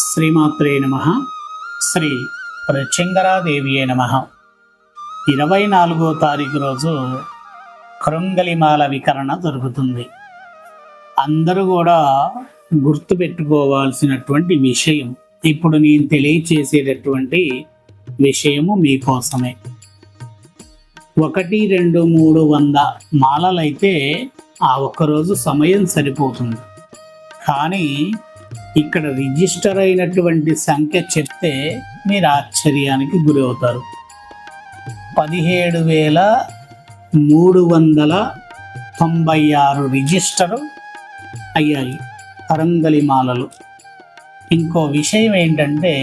శ్రీమాత్రే నమః. శ్రీ ప్రత్యంగరాదేవియే నమః. 24వ తారీఖు రోజు కృంగలిమాల వికరణ జరుగుతుంది. అందరూ కూడా గుర్తుపెట్టుకోవాల్సినటువంటి విషయం, ఇప్పుడు నేను తెలియచేసేటటువంటి విషయము మీకోసమే. 1, 2, 300 మాలలైతే ఆ ఒక్కరోజు సమయం సరిపోతుంది. కానీ ఇక్కడ రిజిస్టర్ అయినటువంటి సంఖ్య చెప్తే మీరు ఆశ్చర్యానికి గురి అవుతారు. 17,396 రిజిస్టర్ అయ్యాయి కరంగలి మాలలు. ఇంకో విషయం ఏంటంటే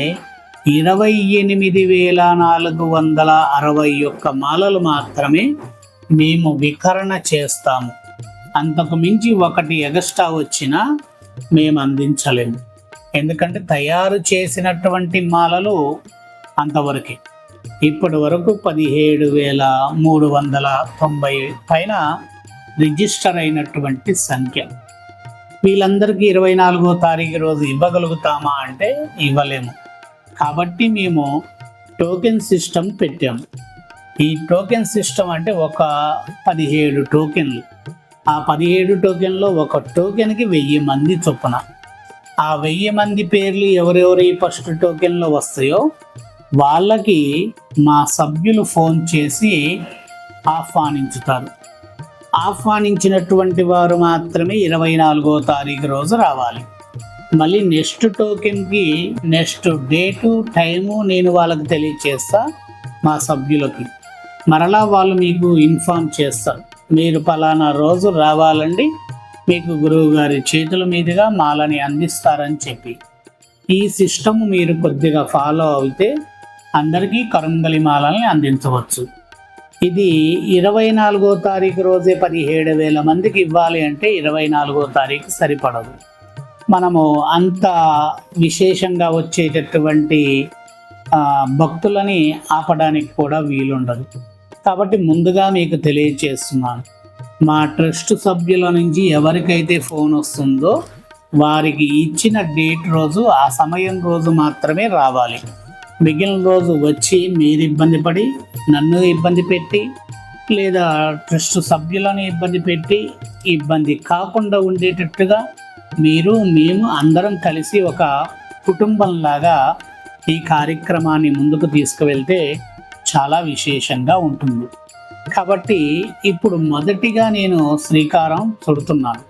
28,461 మాలలు మాత్రమే మేము వికరణ చేస్తాము. అంతకు మించి ఒకటి ఎగస్ట్రా వచ్చినా మేము అందించలేము. ఎందుకంటే తయారు చేసినటువంటి మాలలు అంతవరకే. ఇప్పటి వరకు 17,390 పైన రిజిస్టర్ అయినటువంటి సంఖ్య. వీళ్ళందరికీ 24వ తారీఖు రోజు ఇవ్వగలుగుతామా అంటే ఇవ్వలేము. కాబట్టి మేము టోకెన్ సిస్టమ్ పెట్టాము. ఈ టోకెన్ సిస్టమ్ అంటే ఒక 17 టోకెన్లు. ఆ 17 టోకెన్లో ఒక టోకెన్కి 1000 మంది చొప్పున. ఆ 1000 మంది పేర్లు ఎవరెవరి ఫస్ట్ టోకెన్లో వస్తాయో వాళ్ళకి మా సభ్యులు ఫోన్ చేసి ఆహ్వానించుతారు. ఆహ్వానించినటువంటి వారు మాత్రమే 24వ తారీఖు రోజు రావాలి. మళ్ళీ నెక్స్ట్ టోకెన్కి నెక్స్ట్ డేటు టైము నేను వాళ్ళకి తెలియచేస్తా మా సభ్యులకి. మరలా వాళ్ళు మీకు ఇన్ఫామ్ చేస్తారు, మీరు పలానా రోజు రావాలండి, మీకు గురువు గారి చేతుల మీదుగా మాలని అందిస్తారని చెప్పి. ఈ సిస్టమ్ మీరు కొద్దిగా ఫాలో అయితే అందరికీ కరంగలి మాలని అందించవచ్చు. ఇది 24వ తారీఖు రోజే 17,000 మందికి ఇవ్వాలి అంటే 24వ తారీఖు సరిపడదు. మనము అంత విశేషంగా వచ్చేటటువంటి భక్తులని ఆపడానికి కూడా వీలుండదు. కాబట్టి ముందుగా మీకు తెలియచేస్తున్నాను, మా ట్రస్ట్ సభ్యుల నుంచి ఎవరికైతే ఫోన్ వస్తుందో వారికి ఇచ్చిన డేట్ రోజు ఆ సమయం రోజు మాత్రమే రావాలి. మిగిలిన రోజు వచ్చి మీరు ఇబ్బంది పడి నన్ను ఇబ్బంది పెట్టి లేదా ట్రస్ట్ సభ్యులను ఇబ్బంది పెట్టి ఇబ్బంది కాకుండా ఉండేటట్టుగా మేము అందరం కలిసి ఒక కుటుంబంలాగా ఈ కార్యక్రమాన్ని ముందుకు తీసుకువెళ్తే చాలా విశేషంగా ఉంటుంది. కాబట్టి ఇప్పుడు మొదటిగా నేను శ్రీకారం చుడుతున్నాను.